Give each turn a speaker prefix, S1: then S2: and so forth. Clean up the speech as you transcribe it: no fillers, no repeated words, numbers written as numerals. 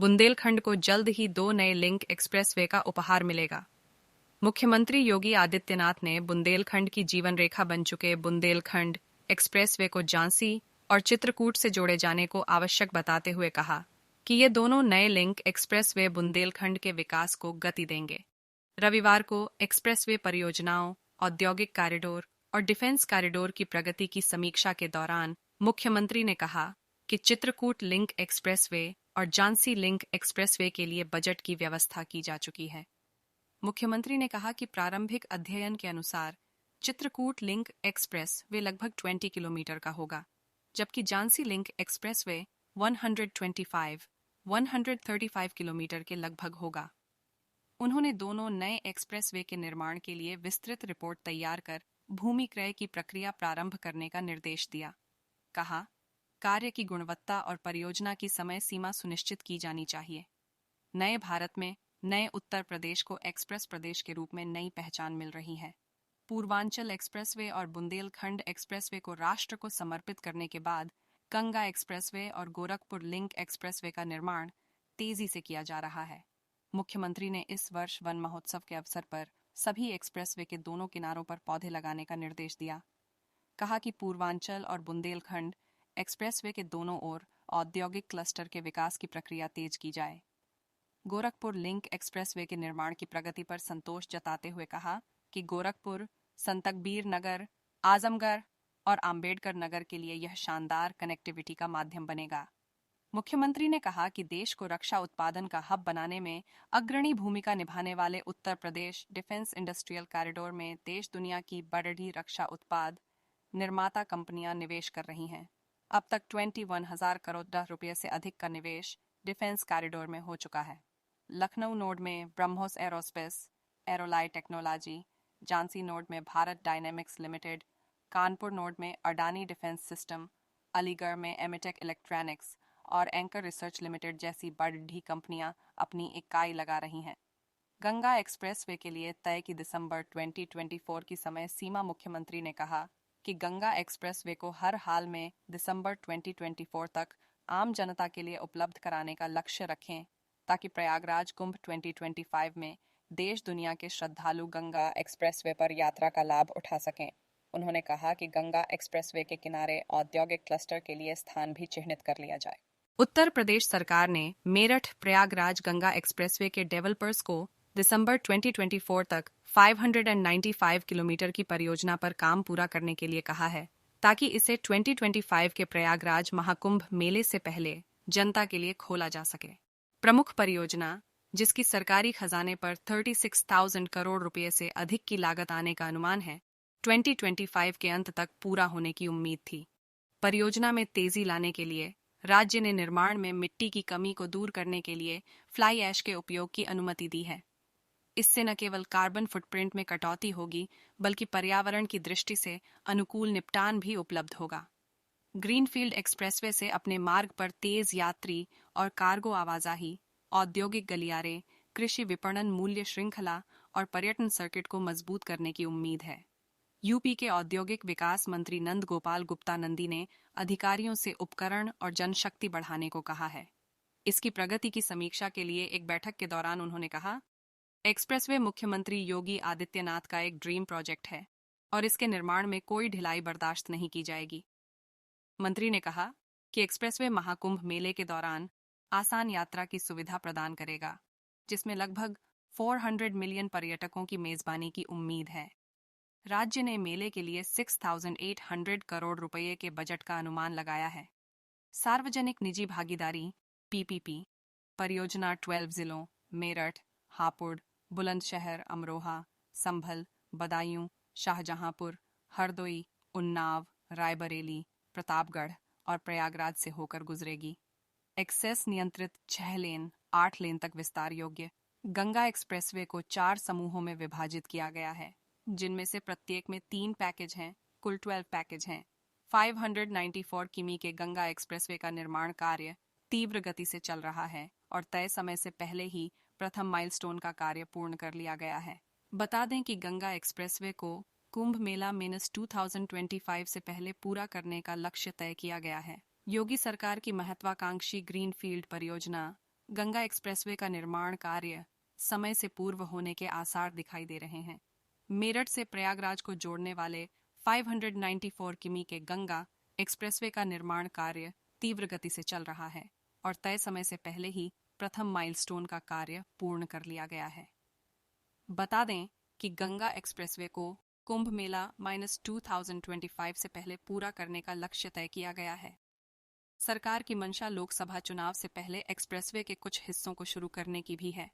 S1: बुंदेलखंड को जल्द ही 2 नए लिंक एक्सप्रेसवे का उपहार मिलेगा। मुख्यमंत्री योगी आदित्यनाथ ने बुंदेलखंड की जीवन रेखा बन चुके बुंदेलखंड एक्सप्रेसवे को झांसी और चित्रकूट से जोड़े जाने को आवश्यक बताते हुए कहा कि ये दोनों नए लिंक एक्सप्रेसवे बुंदेलखंड के विकास को गति देंगे। रविवार को एक्सप्रेसवे परियोजनाओं, औद्योगिक कॉरिडोर और डिफेंस कॉरिडोर की प्रगति की समीक्षा के दौरान मुख्यमंत्री ने कहा कि चित्रकूट लिंक एक्सप्रेसवे और झांसी लिंक एक्सप्रेसवे के लिए बजट की व्यवस्था की जा चुकी है। मुख्यमंत्री ने कहा कि प्रारंभिक अध्ययन के अनुसार चित्रकूट लिंक एक्सप्रेस वे लगभग 20 किलोमीटर का होगा, जबकि झांसी लिंक एक्सप्रेसवे 135 किलोमीटर के लगभग होगा। उन्होंने दोनों नए एक्सप्रेसवे के निर्माण के लिए विस्तृत रिपोर्ट तैयार कर भूमि क्रय की प्रक्रिया प्रारंभ करने का निर्देश दिया। कहा, कार्य की गुणवत्ता और परियोजना की समय सीमा सुनिश्चित की जानी चाहिए। नए भारत में नए उत्तर प्रदेश को एक्सप्रेस प्रदेश के रूप में नई पहचान मिल रही है। पूर्वांचल एक्सप्रेसवे और बुंदेलखंड एक्सप्रेसवे को राष्ट्र को समर्पित करने के बाद गंगा एक्सप्रेसवे और गोरखपुर लिंक एक्सप्रेसवे का निर्माण तेजी से किया जा रहा है। मुख्यमंत्री ने इस वर्ष वन महोत्सव के अवसर पर सभी एक्सप्रेसवे के दोनों किनारों पर पौधे लगाने का निर्देश दिया। कहा कि पूर्वांचल और बुंदेलखंड एक्सप्रेसवे के दोनों ओर औद्योगिक क्लस्टर के विकास की प्रक्रिया तेज की जाए। गोरखपुर लिंक एक्सप्रेसवे के निर्माण की प्रगति पर संतोष जताते हुए कहा कि गोरखपुर, संतकबीर नगर, आजमगढ़ और आंबेडकर नगर के लिए यह शानदार कनेक्टिविटी का माध्यम बनेगा। मुख्यमंत्री ने कहा कि देश को रक्षा उत्पादन का हब बनाने में अग्रणी भूमिका निभाने वाले Uttar Pradesh defence industrial corridor में देश दुनिया की बड़ी रक्षा उत्पाद निर्माता कंपनियां निवेश कर रही हैं। अब तक 21,000 करोड़ रुपये से अधिक का निवेश डिफेंस कॉरिडोर में हो चुका है। लखनऊ नोड में BrahMos aerospace, Aerolloy technology, Jhansi node में Bharat dynamics limited, Kanpur node में अडानी डिफेंस सिस्टम, अलीगढ़ में एमिटेक इलेक्ट्रॉनिक्स और एंकर रिसर्च लिमिटेड जैसी बड़ी कंपनियां अपनी इकाई लगा रही हैं। गंगा एक्सप्रेसवे के लिए तय की दिसंबर 2024 की समय सीमा मुख्यमंत्री ने कहा कि गंगा एक्सप्रेसवे को हर हाल में दिसंबर 2024 तक आम जनता के लिए उपलब्ध कराने का लक्ष्य रखें, ताकि प्रयागराज कुंभ 2025 में देश दुनिया के श्रद्धालु गंगा एक्सप्रेसवे पर यात्रा का लाभ उठा सकें। उन्होंने कहा कि गंगा एक्सप्रेसवे के किनारे औद्योगिक क्लस्टर के लिए स्थान भी चिह्नित कर लिया जाए। उत्तर प्रदेश सरकार ने मेरठ प्रयागराज गंगा एक्सप्रेसवे के डेवलपर्स को दिसंबर 2024 तक 595 किलोमीटर की परियोजना पर काम पूरा करने के लिए कहा है, ताकि इसे 2025 के प्रयागराज महाकुंभ मेले से पहले जनता के लिए खोला जा सके। प्रमुख परियोजना, जिसकी सरकारी खजाने पर 36,000 करोड़ रुपए से अधिक की लागत आने का अनुमान है, 2025 के अंत तक पूरा होने की उम्मीद थी। परियोजना में तेजी लाने के लिए राज्य ने निर्माण में मिट्टी की कमी को दूर करने के लिए फ्लाई ऐश के उपयोग की अनुमति दी है। इससे न केवल कार्बन फुटप्रिंट में कटौती होगी, बल्कि पर्यावरण की दृष्टि से अनुकूल निपटान भी उपलब्ध होगा। ग्रीनफील्ड एक्सप्रेसवे से अपने मार्ग पर तेज यात्री और कार्गो आवाजाही, औद्योगिक गलियारे, कृषि विपणन मूल्य श्रृंखला और पर्यटन सर्किट को मजबूत करने की उम्मीद है। यूपी के औद्योगिक विकास मंत्री नंद गोपाल गुप्ता नंदी ने अधिकारियों से उपकरण और जनशक्ति बढ़ाने को कहा है। इसकी प्रगति की समीक्षा के लिए एक बैठक के दौरान उन्होंने कहा, एक्सप्रेसवे मुख्यमंत्री योगी आदित्यनाथ का एक ड्रीम प्रोजेक्ट है और इसके निर्माण में कोई ढिलाई बर्दाश्त नहीं की जाएगी। मंत्री ने कहा कि एक्सप्रेसवे महाकुंभ मेले के दौरान आसान यात्रा की सुविधा प्रदान करेगा, जिसमें लगभग 400 मिलियन पर्यटकों की मेजबानी की उम्मीद है। राज्य ने मेले के लिए 6,800 करोड़ रुपए के बजट का अनुमान लगाया है। सार्वजनिक निजी भागीदारी (पीपीपी) परियोजना 12 जिलों मेरठ, हापुड़, बुलंदशहर, अमरोहा, संभल, बदायूं, शाहजहांपुर, हरदोई, उन्नाव, रायबरेली, प्रतापगढ़ और प्रयागराज से होकर गुजरेगी। एक्सेस नियंत्रित 6 लेन 8 लेन तक विस्तार योग्य गंगा एक्सप्रेसवे को 4 समूहों में विभाजित किया गया है, जिनमें से प्रत्येक में 3 पैकेज हैं। कुल 12 पैकेज हैं। 594 किमी के गंगा एक्सप्रेसवे का निर्माण कार्य तीव्र गति से चल रहा है और तय समय से पहले ही प्रथम माइलस्टोन का कार्य पूर्ण कर लिया गया है। बता दें कि गंगा एक्सप्रेसवे को कुंभ मेला मेनस 2025 से पहले पूरा करने का लक्ष्य तय किया गया है। योगी सरकार की महत्वाकांक्षी ग्रीनफील्ड परियोजना गंगा एक्सप्रेसवे का निर्माण कार्य समय से पूर्व होने के आसार दिखाई दे रहे हैं। मेरठ से प्रयागराज को जोड़ने वाले 594 किमी के गंगा एक्सप्रेसवे का निर्माण कार्य तीव्र गति से चल रहा है और तय समय से पहले ही प्रथम माइलस्टोन का कार्य पूर्ण कर लिया गया है। बता दें कि गंगा एक्सप्रेसवे को कुंभ मेला -2025 से पहले पूरा करने का लक्ष्य तय किया गया है। सरकार की मंशा लोकसभा चुनाव से पहले एक्सप्रेसवे के कुछ हिस्सों को शुरू करने की भी है।